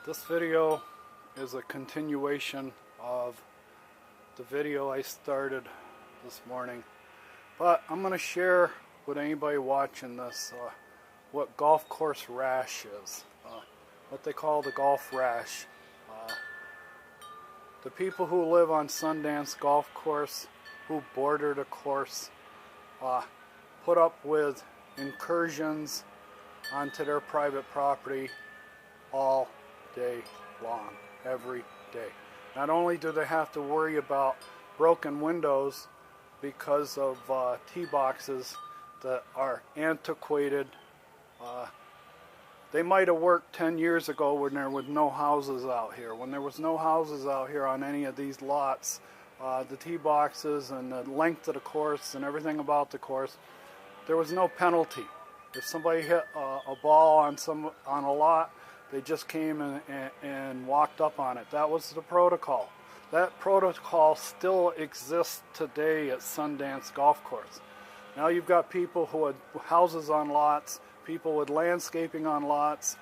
This video is a continuation of the video I started this morning, but I'm going to share with anybody watching this what golf course rash is, what they call the golf rash. The people who live on Sundance golf course, who border the course, put up with incursions onto their private property all day long, every day. Not only do they have to worry about broken windows because of tee boxes that are antiquated. They might have worked 10 years ago when there were no houses out here. When there was no houses out here on any of these lots, the tee boxes and the length of the course and everything about the course, there was no penalty. If somebody hit a ball on a lot, they just came and walked up on it. That was the protocol. That protocol still exists today at Sundance Golf Course. Now you've got people who had houses on lots, people with landscaping on lots,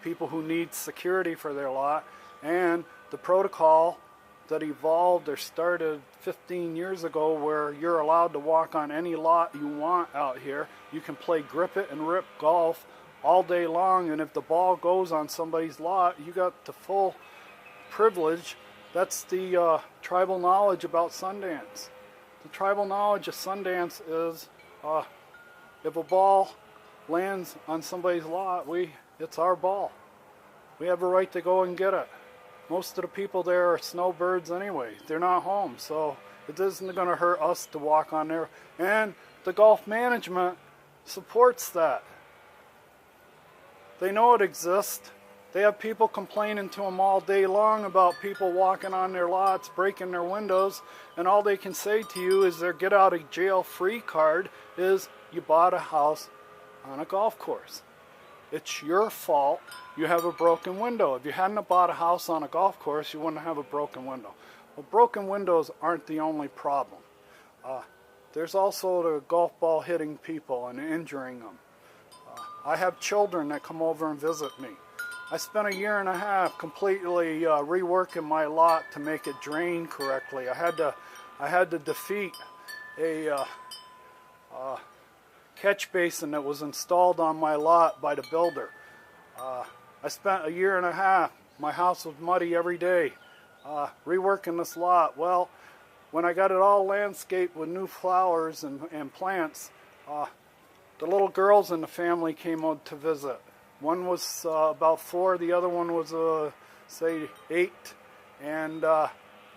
people who need security for their lot, and the protocol that evolved or started 15 years ago where you're allowed to walk on any lot you want out here. You can play grip it and rip golf all day long, and if the ball goes on somebody's lot, you got the full privilege. That's the tribal knowledge about Sundance. The tribal knowledge of Sundance is if a ball lands on somebody's lot, it's our ball. We have a right to go and get it. Most of the people there are snowbirds anyway. They're not home, so it isn't going to hurt us to walk on there. And the golf management supports that. They know it exists. They have people complaining to them all day long about people walking on their lots, breaking their windows, and all they can say to you is their get out of jail free card is you bought a house on a golf course. It's your fault you have a broken window. If you hadn't bought a house on a golf course, you wouldn't have a broken window. Well, broken windows aren't the only problem. There's also the golf ball hitting people and injuring them. I have children that come over and visit me. I spent a year and a half completely reworking my lot to make it drain correctly. I had to defeat a catch basin that was installed on my lot by the builder. I spent a year and a half. My house was muddy every day, reworking this lot. Well, when I got it all landscaped with new flowers and plants, the little girls in the family came out to visit. One was about 4, the other one was, say, 8, and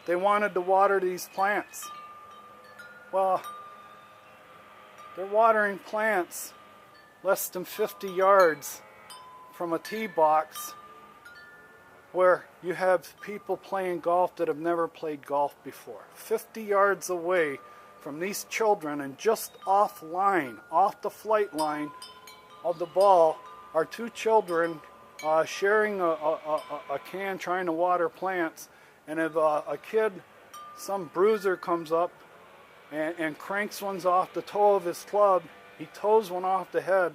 they wanted to water these plants. Well, they're watering plants less than 50 yards from a tee box where you have people playing golf that have never played golf before. 50 yards away from these children and just off the flight line of the ball, are 2 children sharing a can trying to water plants. And if a kid, some bruiser comes up and cranks one off the toe of his club, he toes one off the head,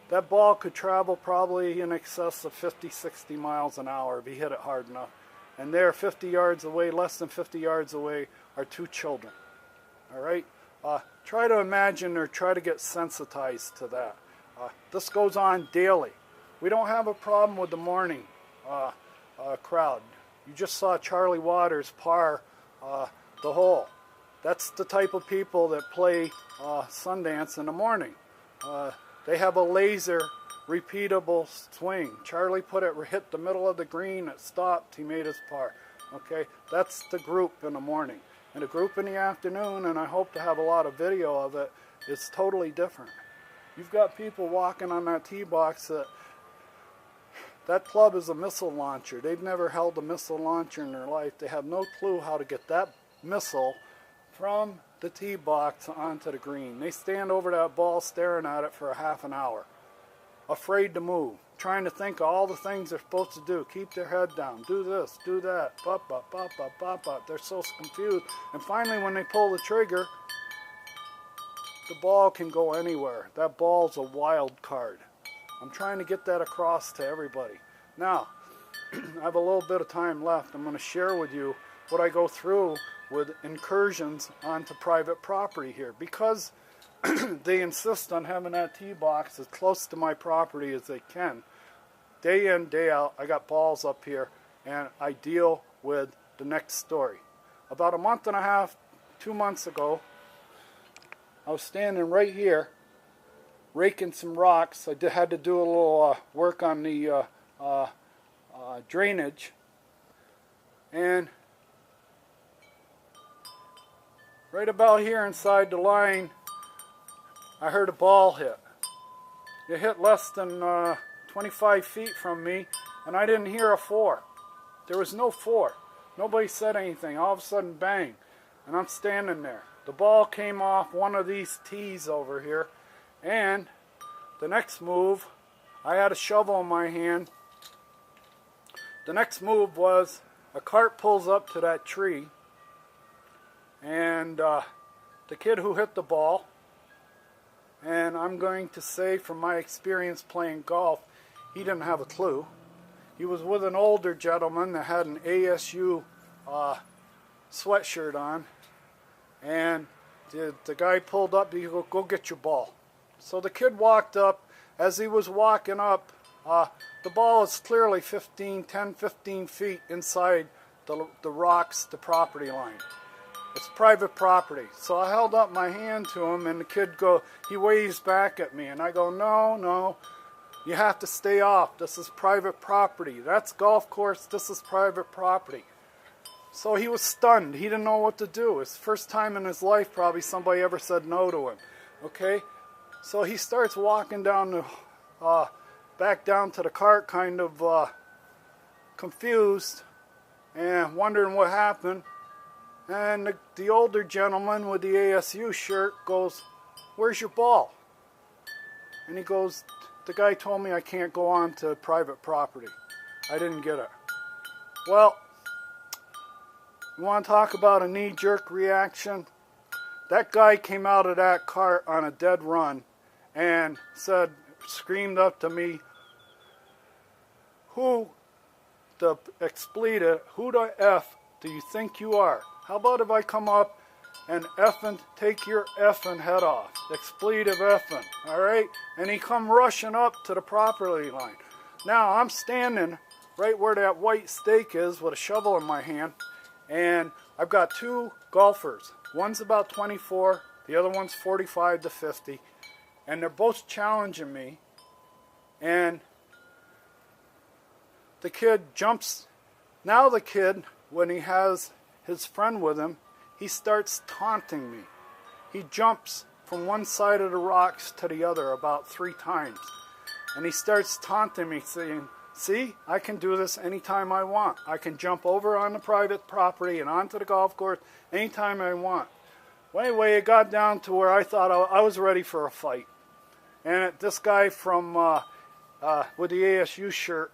that ball could travel probably in excess of 50, 60 miles an hour if he hit it hard enough. And there, 50 yards away, less than 50 yards away, are 2 children. All right? Try to imagine or try to get sensitized to that. This goes on daily. We don't have a problem with the morning crowd. You just saw Charlie Waters par the hole. That's the type of people that play Sundance in the morning. They have a laser, repeatable swing. Charlie hit the middle of the green, it stopped, he made his par. Okay, that's the group in the morning. And the group in the afternoon, and I hope to have a lot of video of it, is totally different. You've got people walking on that tee box that club is a missile launcher. They've never held a missile launcher in their life. They have no clue how to get that missile from the tee box onto the green. They stand over that ball staring at it for a half an hour, afraid to move, trying to think of all the things they're supposed to do. Keep their head down, do this, do that, bop, bop, bop, bop, bop, bop. They're so confused. And finally, when they pull the trigger, the ball can go anywhere. That ball's a wild card. I'm trying to get that across to everybody. Now, I have a little bit of time left. I'm going to share with you what I go through with incursions onto private property here, because they insist on having that tee box as close to my property as they can. Day in, day out, I got balls up here, and I deal with the next story. About a month and a half, 2 months ago, I was standing right here raking some rocks. I had to do a little work on the drainage, and right about here inside the line, I heard a ball hit. It hit less than 25 feet from me, and I didn't hear a 4. There was no 4. Nobody said anything. All of a sudden, bang, and I'm standing there. The ball came off one of these tees over here, and the next move, I had a shovel in my hand. The next move was a cart pulls up to that tree, and the kid who hit the ball, and I'm going to say from my experience playing golf, he didn't have a clue. He was with an older gentleman that had an ASU sweatshirt on, and the guy pulled up, he goes, "Go get your ball." So the kid walked up. As he was walking up, the ball is clearly 10, 15 feet inside the rocks, the property line. It's private property. So I held up my hand to him, and the kid he waves back at me, and I go, no, you have to stay off. This is private property. That's golf course. This is private property. So he was stunned. He didn't know what to do. It's the first time in his life probably somebody ever said no to him. Okay? So he starts walking down back down to the cart, kind of confused and wondering what happened. And the older gentleman with the ASU shirt goes, "Where's your ball?" And he goes, "The guy told me I can't go on to private property. I didn't get it." Well, you want to talk about a knee-jerk reaction? That guy came out of that cart on a dead run and screamed up to me, "Who the expletive, who the F do you think you are? How about if I come up and effing take your effing head off? Expletive effing, all right?" And he come rushing up to the property line. Now I'm standing right where that white stake is with a shovel in my hand, and I've got two golfers. One's about 24, the other one's 45 to 50, and they're both challenging me. And the kid jumps. Now the kid, when he has his friend with him, he starts taunting me. He jumps from one side of the rocks to the other about 3 times. And he starts taunting me, saying, "See, I can do this anytime I want. I can jump over on the private property and onto the golf course anytime I want." Well, anyway, it got down to where I thought I was ready for a fight. And this guy from with the ASU shirt,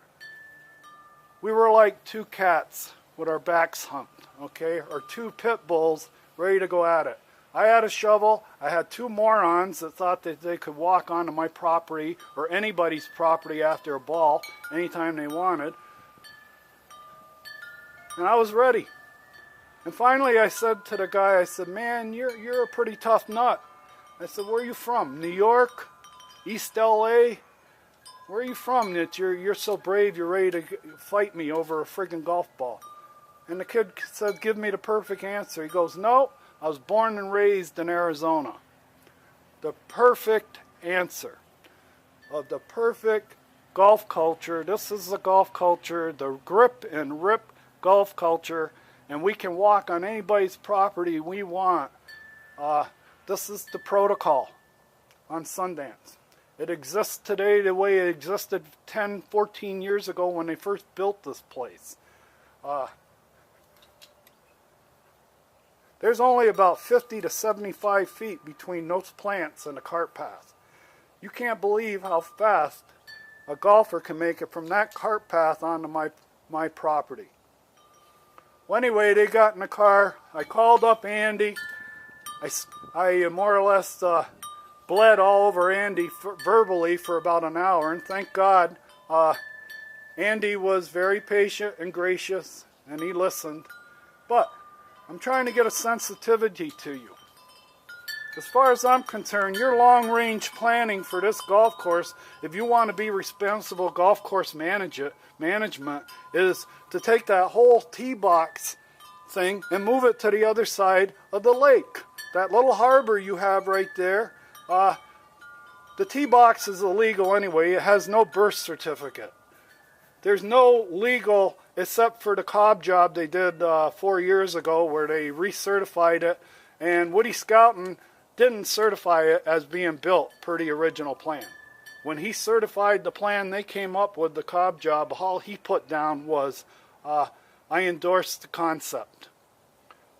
we were like 2 cats with our backs humped, okay, or 2 pit bulls ready to go at it. I had a shovel. I had 2 morons that thought that they could walk onto my property or anybody's property after a ball anytime they wanted. And I was ready. And finally I said to the guy, I said, "Man, you're a pretty tough nut." I said, "Where are you from? New York? East LA? Where are you from that you're so brave you're ready to fight me over a friggin' golf ball?" And the kid said, "Give me the perfect answer." He goes, "No, I was born and raised in Arizona." The perfect answer of the perfect golf culture. This is the golf culture, the grip and rip golf culture, and we can walk on anybody's property we want. This is the protocol on Sundance. It exists today the way it existed 10, 14 years ago when they first built this place. There's only about 50 to 75 feet between those plants and the cart path. You can't believe how fast a golfer can make it from that cart path onto my property. Well, anyway, they got in the car. I called up Andy. I more or less bled all over Andy verbally for about an hour, and thank God Andy was very patient and gracious, and he listened. But I'm trying to get a sensitivity to you. As far as I'm concerned, your long-range planning for this golf course, if you want to be responsible golf course management, is to take that whole tee box thing and move it to the other side of the lake. That little harbor you have right there, the tee box is illegal anyway. It has no birth certificate. There's no legal, except for the Cobb job they did 4 years ago where they recertified it, and Woody Scouten didn't certify it as being built per the original plan. When he certified the plan they came up with, the Cobb job, all he put down was, I endorse the concept.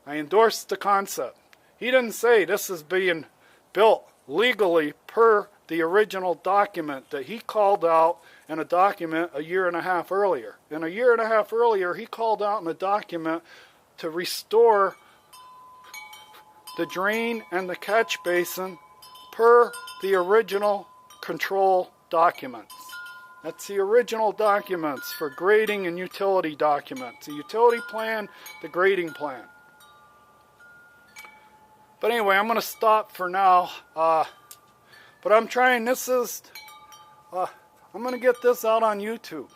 I endorse the concept. He didn't say this is being built legally per the original document that he called out in a document a year and a half earlier. And a year and a half earlier, he called out in a document to restore the drain and the catch basin per the original control documents. That's the original documents for grading and utility documents. The utility plan, the grading plan. But anyway, I'm going to stop for now. But I'm trying, I'm going to get this out on YouTube.